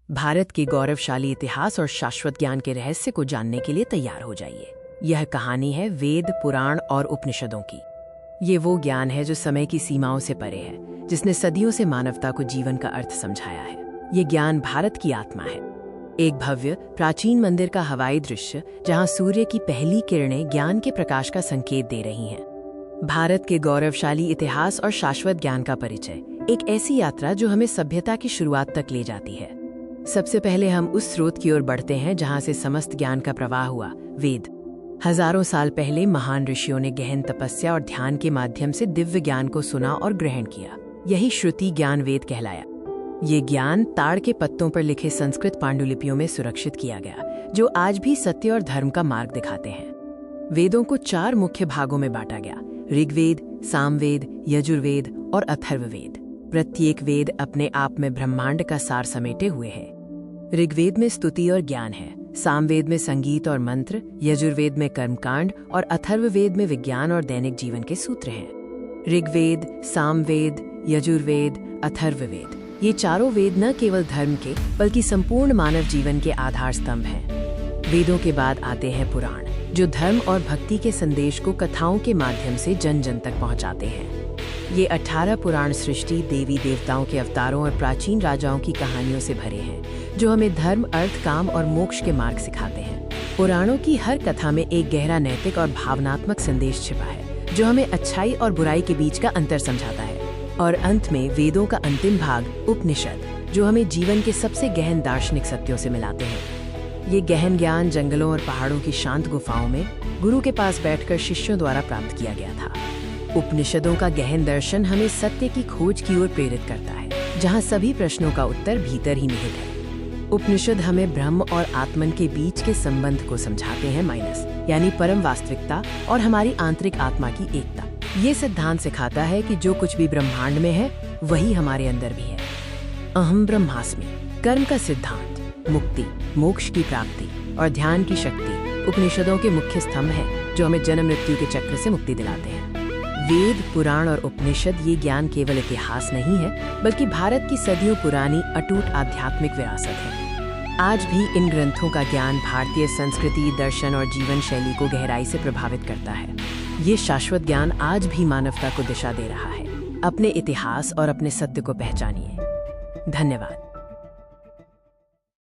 भारत के गौरवशाली इतिहास और शाश्वत ज्ञान के रहस्य को जानने के लिए तैयार हो जाइए। यह कहानी है वेद, पुराण और उपनिषदों की। ये वो ज्ञान है जो समय की सीमाओं से परे है, जिसने सदियों से मानवता को जीवन का अर्थ समझाया है। ये ज्ञान भारत की आत्मा है, एक भव्य प्राचीन मंदिर का हवाई दृश्य जहाँ सूर्य की पहली किरणें ज्ञान के प्रकाश का संकेत दे रही हैं। भारत के गौरवशाली इतिहास और शाश्वत ज्ञान का परिचय, एक ऐसी यात्रा जो हमें सभ्यता की शुरुआत तक ले जाती है। सबसे पहले हम उस स्रोत की ओर बढ़ते हैं जहां से समस्त ज्ञान का प्रवाह हुआ, वेद। हजारों साल पहले महान ऋषियों ने गहन तपस्या और ध्यान के माध्यम से दिव्य ज्ञान को सुना और ग्रहण किया। यही श्रुति ज्ञान वेद कहलाया। ये ज्ञान ताड़ के पत्तों पर लिखे संस्कृत पांडुलिपियों में सुरक्षित किया गया, जो आज भी सत्य और धर्म का मार्ग दिखाते हैं। वेदों को 4 मुख्य भागों में बांटा गया: ऋग्वेद, सामवेद, यजुर्वेद और अथर्ववेद। प्रत्येक वेद अपने आप में ब्रह्मांड का सार समेटे हुए है। ऋग्वेद में स्तुति और ज्ञान है, सामवेद में संगीत और मंत्र, यजुर्वेद में कर्मकांड और अथर्ववेद में विज्ञान और दैनिक जीवन के सूत्र हैं। ऋग्वेद, सामवेद, यजुर्वेद, अथर्ववेद, ये चारों वेद न केवल धर्म के बल्कि संपूर्ण मानव जीवन के आधार स्तंभ हैं। वेदों के बाद आते हैं पुराण, जो धर्म और भक्ति के संदेश को कथाओं के माध्यम से जन जन तक पहुंचाते हैं। ये 18 पुराण सृष्टि, देवी देवताओं के अवतारों और प्राचीन राजाओं की कहानियों से भरे हैं, जो हमें धर्म, अर्थ, काम और मोक्ष के मार्ग सिखाते हैं। पुराणों की हर कथा में एक गहरा नैतिक और भावनात्मक संदेश छिपा है, जो हमें अच्छाई और बुराई के बीच का अंतर समझाता है। और अंत में वेदों का अंतिम भाग, उपनिषद, जो हमें जीवन के सबसे गहन दार्शनिक सत्यों से मिलाते हैं। ये गहन ज्ञान जंगलों और पहाड़ों की शांत गुफाओं में गुरु के पास बैठकर शिष्यों द्वारा प्राप्त किया गया था। उपनिषदों का गहन दर्शन हमें सत्य की खोज की ओर प्रेरित करता है, जहाँ सभी प्रश्नों का उत्तर भीतर ही निहित है। उपनिषद हमें ब्रह्म और आत्मन के बीच के संबंध को समझाते हैं, यानी परम वास्तविकता और हमारी आंतरिक आत्मा की एकता। ये सिद्धांत सिखाता है कि जो कुछ भी ब्रह्मांड में है वही हमारे अंदर भी है। अहम ब्रह्मास्मि, कर्म का सिद्धांत, मुक्ति, मोक्ष की प्राप्ति और ध्यान की शक्ति उपनिषदों के मुख्य स्तंभ हैं, जो हमें जन्म मृत्यु के चक्र से मुक्ति दिलाते हैं। वेद, पुराण और उपनिषद ये ज्ञान केवल इतिहास नहीं है, बल्कि भारत की सदियों पुरानी अटूट आध्यात्मिक विरासत है। आज भी इन ग्रंथों का ज्ञान भारतीय संस्कृति, दर्शन और जीवन शैली को गहराई से प्रभावित करता है। ये शाश्वत ज्ञान आज भी मानवता को दिशा दे रहा है। अपने इतिहास और अपने सत्य को पहचानिए। धन्यवाद।